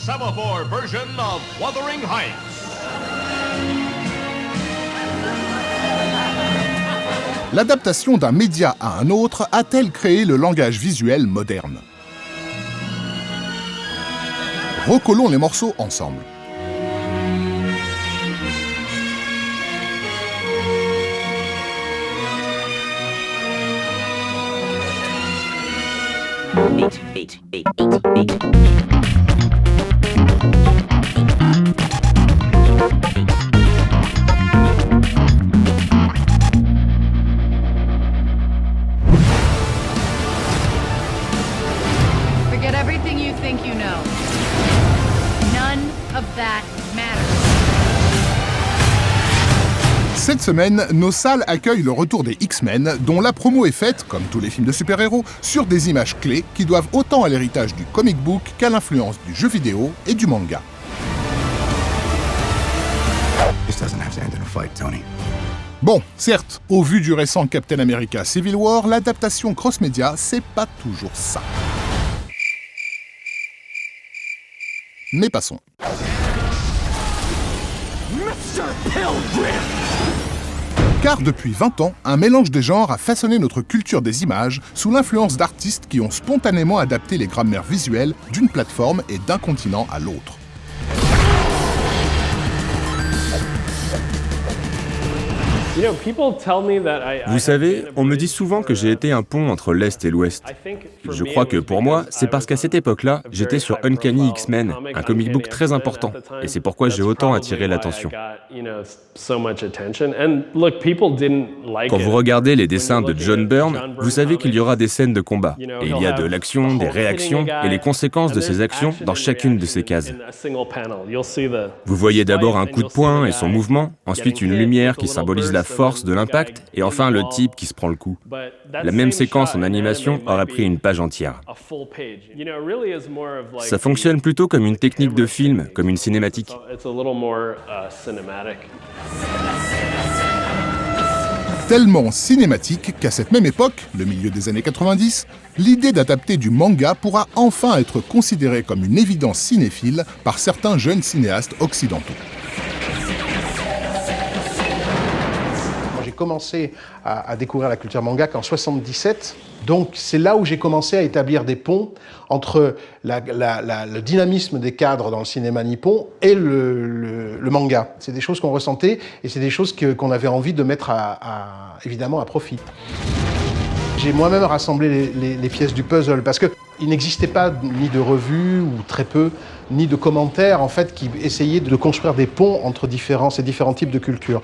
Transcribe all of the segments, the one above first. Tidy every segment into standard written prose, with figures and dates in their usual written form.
semaphore version of Wuthering Heights. L'adaptation d'un média à un autre a-t-elle créé le langage visuel moderne? Recollons les morceaux ensemble. Forget everything you think you know. None of that matters. Cette semaine, nos salles accueillent le retour des X-Men, dont la promo est faite, comme tous les films de super-héros, sur des images clés qui doivent autant à l'héritage du comic book qu'à l'influence du jeu vidéo et du manga. Bon, certes, au vu du récent Captain America Civil War, l'adaptation cross-média, c'est pas toujours ça. Mais passons. Car depuis 20 ans, un mélange des genres a façonné notre culture des images sous l'influence d'artistes qui ont spontanément adapté les grammaires visuelles d'une plateforme et d'un continent à l'autre. Vous savez, on me dit souvent que j'ai été un pont entre l'Est et l'Ouest. Je crois que pour moi, c'est parce qu'à cette époque-là, j'étais sur Uncanny X-Men, un comic book très important, et c'est pourquoi j'ai autant attiré l'attention. Quand vous regardez les dessins de John Byrne, vous savez qu'il y aura des scènes de combat, et il y a de l'action, des réactions, et les conséquences de ces actions dans chacune de ces cases. Vous voyez d'abord un coup de poing et son mouvement, ensuite une lumière qui symbolise la force de l'impact, et enfin le type qui se prend le coup. La même séquence en animation aurait pris une page entière. Ça fonctionne plutôt comme une technique de film, comme une cinématique. Tellement cinématique qu'à cette même époque, le milieu des années 90, l'idée d'adapter du manga pourra enfin être considérée comme une évidence cinéphile par certains jeunes cinéastes occidentaux. J'ai commencé à découvrir la culture manga qu'en 77. Donc c'est là où j'ai commencé à établir des ponts entre le dynamisme des cadres dans le cinéma nippon et le manga. C'est des choses qu'on ressentait et c'est des choses qu'on avait envie de mettre évidemment à profit. J'ai moi-même rassemblé les pièces du puzzle parce qu'il n'existait pas ni de revues ou très peu, ni de commentaires en fait qui essayaient de construire des ponts entre ces différents types de cultures.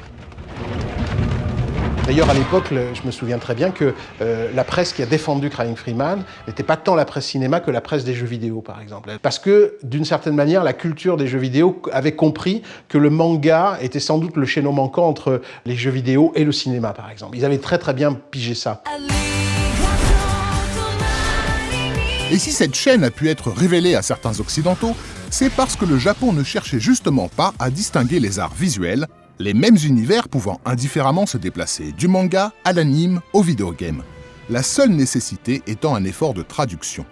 D'ailleurs, à l'époque, je me souviens très bien que la presse qui a défendu Crying Freeman n'était pas tant la presse cinéma que la presse des jeux vidéo, par exemple. Parce que, d'une certaine manière, la culture des jeux vidéo avait compris que le manga était sans doute le chaînon manquant entre les jeux vidéo et le cinéma, par exemple. Ils avaient très très bien pigé ça. Et si cette chaîne a pu être révélée à certains occidentaux, c'est parce que le Japon ne cherchait justement pas à distinguer les arts visuels, les mêmes univers pouvant indifféremment se déplacer du manga à l'anime au vidéogame. La seule nécessité étant un effort de traduction.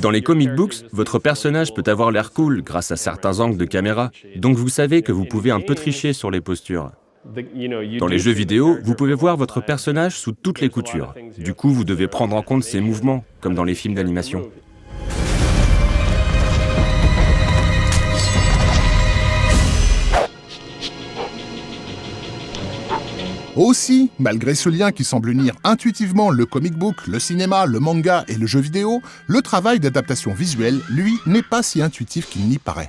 Dans les comic books, votre personnage peut avoir l'air cool grâce à certains angles de caméra, donc vous savez que vous pouvez un peu tricher sur les postures. Dans les jeux vidéo, vous pouvez voir votre personnage sous toutes les coutures. Du coup, vous devez prendre en compte ses mouvements, comme dans les films d'animation. Aussi, malgré ce lien qui semble unir intuitivement le comic book, le cinéma, le manga et le jeu vidéo, le travail d'adaptation visuelle, lui, n'est pas si intuitif qu'il n'y paraît.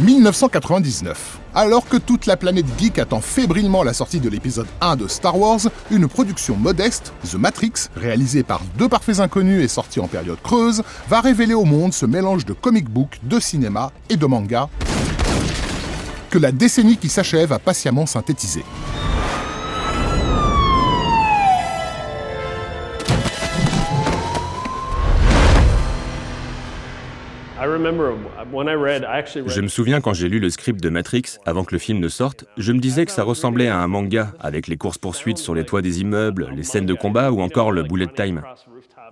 « 1999. Alors que toute la planète geek attend fébrilement la sortie de l'épisode 1 de Star Wars, une production modeste, The Matrix, réalisée par deux parfaits inconnus et sortie en période creuse, va révéler au monde ce mélange de comic book, de cinéma et de manga, que la décennie qui s'achève a patiemment synthétisé. Je me souviens quand j'ai lu le script de Matrix, avant que le film ne sorte, je me disais que ça ressemblait à un manga, avec les courses-poursuites sur les toits des immeubles, les scènes de combat ou encore le bullet time.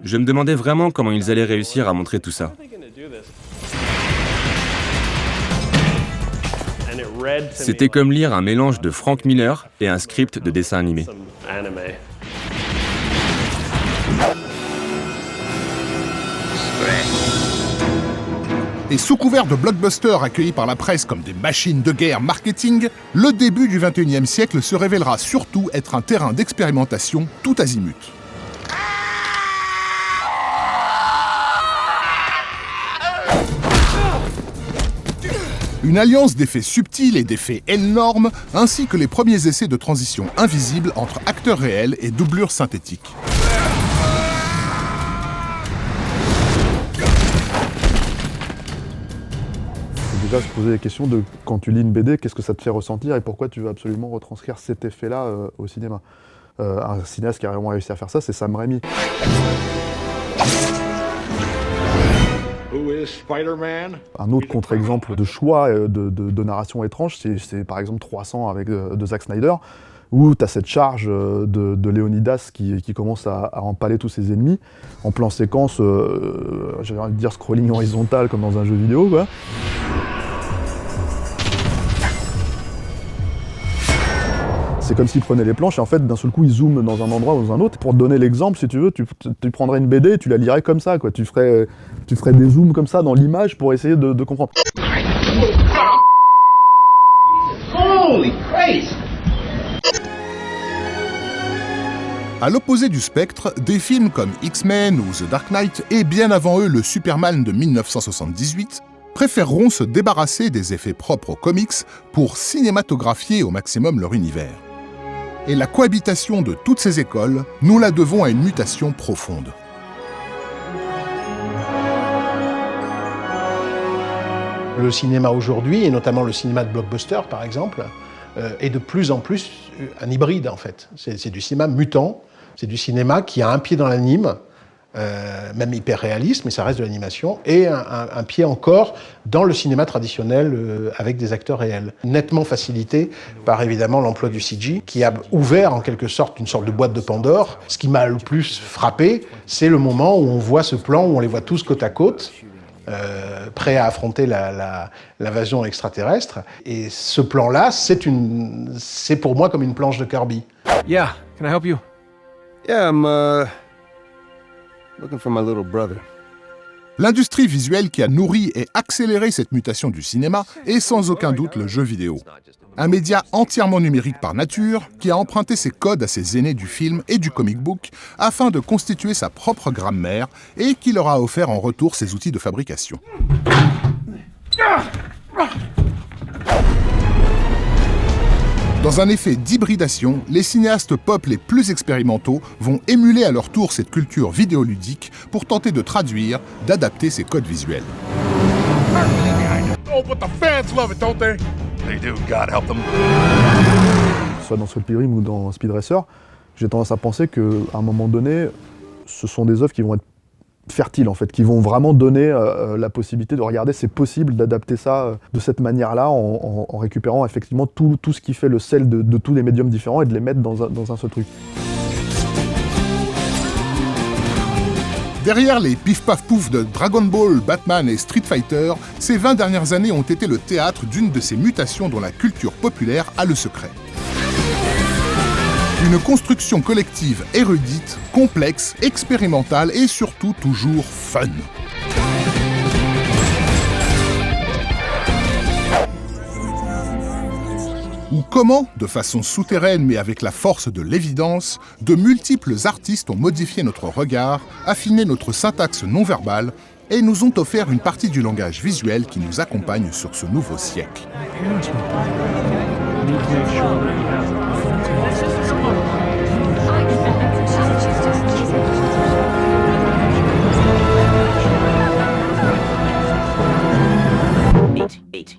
Je me demandais vraiment comment ils allaient réussir à montrer tout ça. C'était comme lire un mélange de Frank Miller et un script de dessin animé. Et sous couvert de blockbusters accueillis par la presse comme des machines de guerre marketing, le début du XXIe siècle se révélera surtout être un terrain d'expérimentation tout azimut. Une alliance d'effets subtils et d'effets énormes, ainsi que les premiers essais de transition invisible entre acteurs réels et doublures synthétiques. Déjà se poser la question de quand tu lis une BD, qu'est-ce que ça te fait ressentir et pourquoi tu veux absolument retranscrire cet effet-là au cinéma. Un cinéaste qui a vraiment réussi à faire ça, c'est Sam Raimi. Un autre contre-exemple de choix de narration étrange, c'est par exemple 300 de Zack Snyder, où tu as cette charge de Léonidas qui commence à empaler tous ses ennemis, en plan séquence, j'avais envie de dire scrolling horizontal comme dans un jeu vidéo, quoi. C'est comme s'il prenait les planches et en fait d'un seul coup il zoome dans un endroit ou dans un autre. Pour te donner l'exemple, si tu veux, tu prendrais une BD et tu la lirais comme ça, quoi. Tu ferais des zooms comme ça dans l'image pour essayer de comprendre. Holy Christ! À l'opposé du spectre, des films comme X-Men ou The Dark Knight et bien avant eux le Superman de 1978 préféreront se débarrasser des effets propres aux comics pour cinématographier au maximum leur univers. Et la cohabitation de toutes ces écoles, nous la devons à une mutation profonde. Le cinéma aujourd'hui, et notamment le cinéma de blockbuster par exemple, est de plus en plus un hybride en fait. C'est du cinéma mutant, c'est du cinéma qui a un pied dans l'anime, même hyper réaliste, mais ça reste de l'animation, et un pied encore dans le cinéma traditionnel avec des acteurs réels. Nettement facilité par évidemment l'emploi du CG, qui a ouvert en quelque sorte une sorte de boîte de Pandore. Ce qui m'a le plus frappé, c'est le moment où on voit ce plan, où on les voit tous côte à côte, prêts à affronter l'invasion extraterrestre. Et ce plan-là, c'est pour moi comme une planche de Kirby. Yeah, can I help you? Yeah, I'm looking for my little brother. L'industrie visuelle qui a nourri et accéléré cette mutation du cinéma est sans aucun doute le jeu vidéo. Un média entièrement numérique par nature, qui a emprunté ses codes à ses aînés du film et du comic book afin de constituer sa propre grammaire et qui leur a offert en retour ses outils de fabrication. Dans un effet d'hybridation, les cinéastes pop les plus expérimentaux vont émuler à leur tour cette culture vidéoludique pour tenter de traduire, d'adapter ces codes visuels. Oh, but the fans love it, don't they? They do, God help them. Soit dans Soul Pilgrim ou dans Speed Racer, j'ai tendance à penser qu'à un moment donné, ce sont des œuvres qui vont être fertiles en fait, qui vont vraiment donner la possibilité de regarder, c'est possible d'adapter ça de cette manière-là en récupérant effectivement tout ce qui fait le sel de tous les médiums différents et de les mettre dans un seul truc. Derrière les pif-paf-pouf de Dragon Ball, Batman et Street Fighter, ces 20 dernières années ont été le théâtre d'une de ces mutations dont la culture populaire a le secret. Une construction collective érudite, complexe, expérimentale et surtout toujours fun. Ou comment, de façon souterraine mais avec la force de l'évidence, de multiples artistes ont modifié notre regard, affiné notre syntaxe non-verbale et nous ont offert une partie du langage visuel qui nous accompagne sur ce nouveau siècle. 8.